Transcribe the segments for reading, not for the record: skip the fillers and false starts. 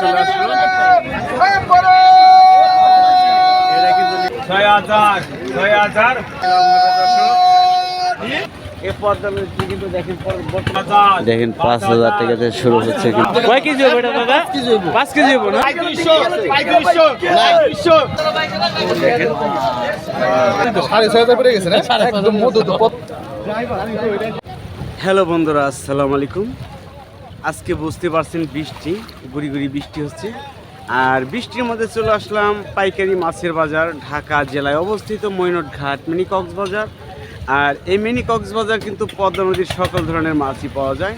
চলে আসলো। এটা কিন্তু 6000 দেখেন 5000 টাকা থেকে শুরু হচ্ছে। কয় কেজি হবে এটা দাদা? 5 কেজি হবে না? হ্যালো বন্ধুরা, আসসালামু আলাইকুম। আজকে বুঝতে পারছেন বৃষ্টি, গুড়ি গুড়ি বৃষ্টি হচ্ছে। আর বৃষ্টির মধ্যে চলে আসলাম পাইকারি মাছের বাজার, ঢাকা জেলায় অবস্থিত মৈনট ঘাট মিনি কক্সবাজার। আর এই মিনি কক্সবাজার কিন্তু পদ্মা নদীর সকল ধরনের মাছই পাওয়া যায়।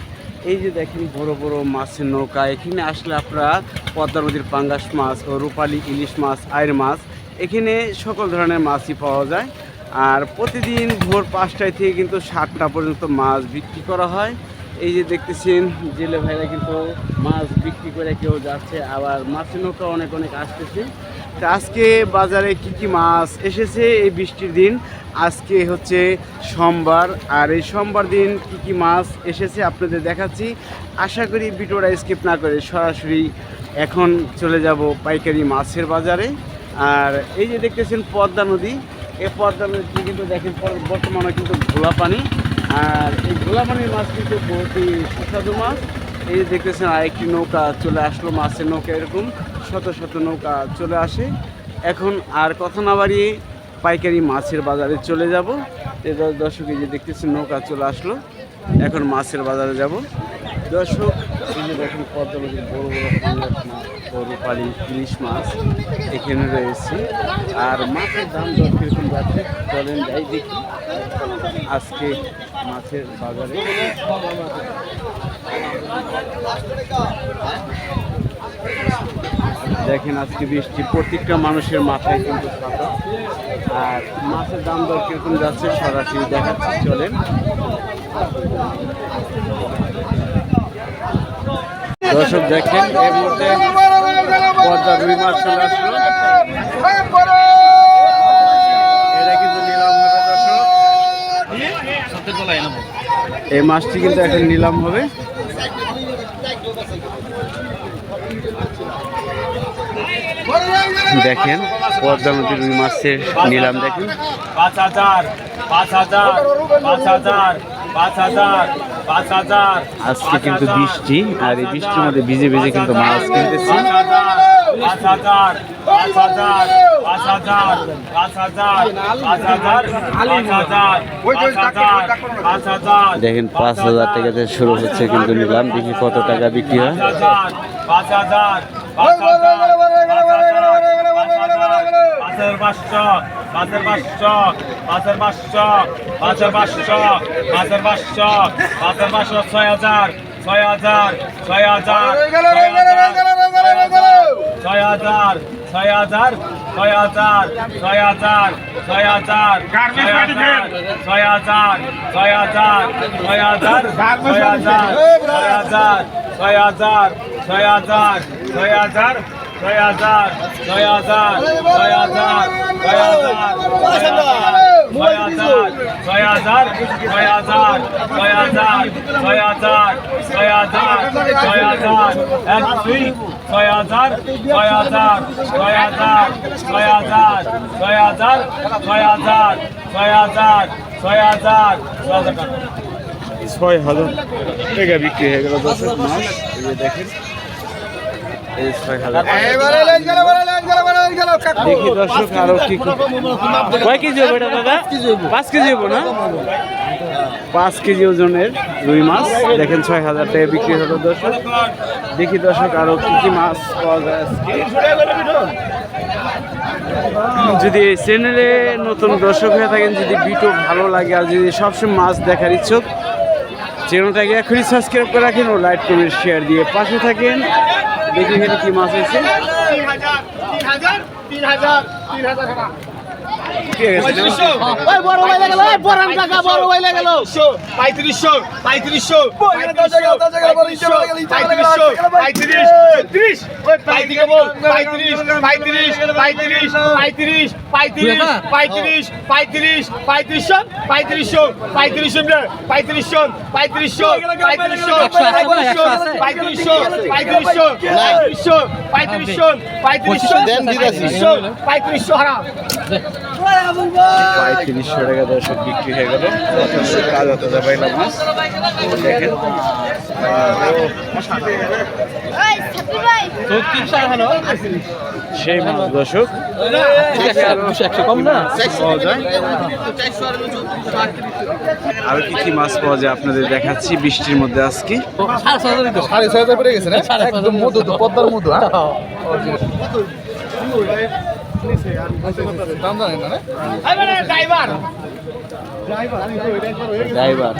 এই যে দেখেন বড় বড় মাছের নৌকা, এখানে আসলে আপনারা পদ্মা নদীর পাঙ্গাস মাছ ও রূপালী ইলিশ মাছ, আয়ের মাছ, এখানে সকল ধরনের মাছই পাওয়া যায়। আর প্রতিদিন ভোর 5টায় থেকে কিন্তু 7টা পর্যন্ত মাছ বিক্রি করা হয়। এই যে দেখতেছেন জেলে ভাইরা কিন্তু মাছ বিক্রি করে কেউ যাচ্ছে, আবার মাছের নৌকা অনেক অনেক আসতেছে। তো আজকে বাজারে কি কি মাছ এসেছে এই বৃষ্টির দিন, আজকে হচ্ছে সোমবার, আর এই সোমবার দিন কি কি মাছ এসেছে আপনাদের দেখাচ্ছি। আশা করি ভিডিওটা স্কিপ না করে সরাসরি এখন চলে যাব পাইকারি মাছের বাজারে। আর এই যে দেখতেছেন পদ্মা নদী, এই পদ্মা নদী কিন্তু দেখেন বর্তমানে কিন্তু ঘোলা পানি। আর এই ঘোলা পানির মাছ কিন্তু বহুতই সুস্বাদু মাছ। এই যে দেখতেছেন আরেকটি নৌকা চলে আসলো, মাছের নৌকা, এরকম শত শত নৌকা চলে আসে। এখন আর কথা না বাড়িয়ে পাইকারি মাছের বাজারে চলে যাব। দর্শক এই যে দেখতেছেন নৌকা চলে আসলো, এখন মাছের বাজারে যাব। দর্শক এই যে দেখেন পদ্মা নদীর বড় বড় পাঙ্গাস মাছ ও রূপালী ইলিশ মাছ এখানে রয়েছে। আর মাছের দাম দর কিরকম যাচ্ছে চলেন যাই দেখি আজকে মাছের বাজারে। দেখেন আজকে বৃষ্টি, প্রত্যেকটা মানুষের মাথায় কিন্তু ছাতা। আর মাছের দাম দর কিরকম যাচ্ছে সরাসরি দেখাচ্ছি, চলেন। দর্শক দেখেন এই মুহূর্তে পদ্মা রুই মাছ চলে আসলো, এটা কিন্তু নিলাম হবে। দর্শক এই মাছটি কিন্তু এখন নিলাম হবে। দেখেন পদ্মা নদীর রুই মাছের নিলাম, দেখেন 5000 আজকে কিন্তু বৃষ্টি, আর এই বৃষ্টির মধ্যে ভিজে ভিজে কিন্তু মাছ কিনতেছি। দেখেন 5000 টাকা থেকে শুরু হচ্ছে কিন্তু নিলাম, দেখি কত টাকা বিক্রি হয়। 5,500 টাকা বিক্রি হয়ে গেল। দর্শক মাছ দেখেন এই 6000। দেখি দর্শক আরো কি কয় কেজি হবে এটা দাদা? 5 কেজি হবে না? 5 কেজি ওজনের রুই মাছ দেখেন 6000 টাকা বিক্রি হলো। দর্শক দেখি দর্শক আরো কি কি মাছ পাওয়া যায় আজকে। যদি এই চ্যানেলে নতুন দর্শক হয়ে থাকেন, যদি ভিডিও ভালো লাগে আর যদি সবসময় মাছ দেখার ইচ্ছুক, চ্যানেলটাকে এখনই সাবস্ক্রাইব করে রাখেন ও লাইক কমেন্ট শেয়ার দিয়ে পাশে থাকেন। দেখি এখানে কি মাছ হয়েছে। 3500 পঁয়ত্রিশ বল 35 35 35 35 35 35 35 35 হারা 3500 টাকা দর্শক বিক্রি হয়ে গেল কাজ হতে যাবে মাছ দেখেন সেই মাছ দর্শক আর কি কি মাছ পাওয়া যায় আপনাদের দেখাচ্ছি বৃষ্টির মধ্যে আজকে 6,500 পড়ে গেছে না একদম মধু তো পদ্মার মধু দাম জানেন না ড্রাইভার ড্রাইভার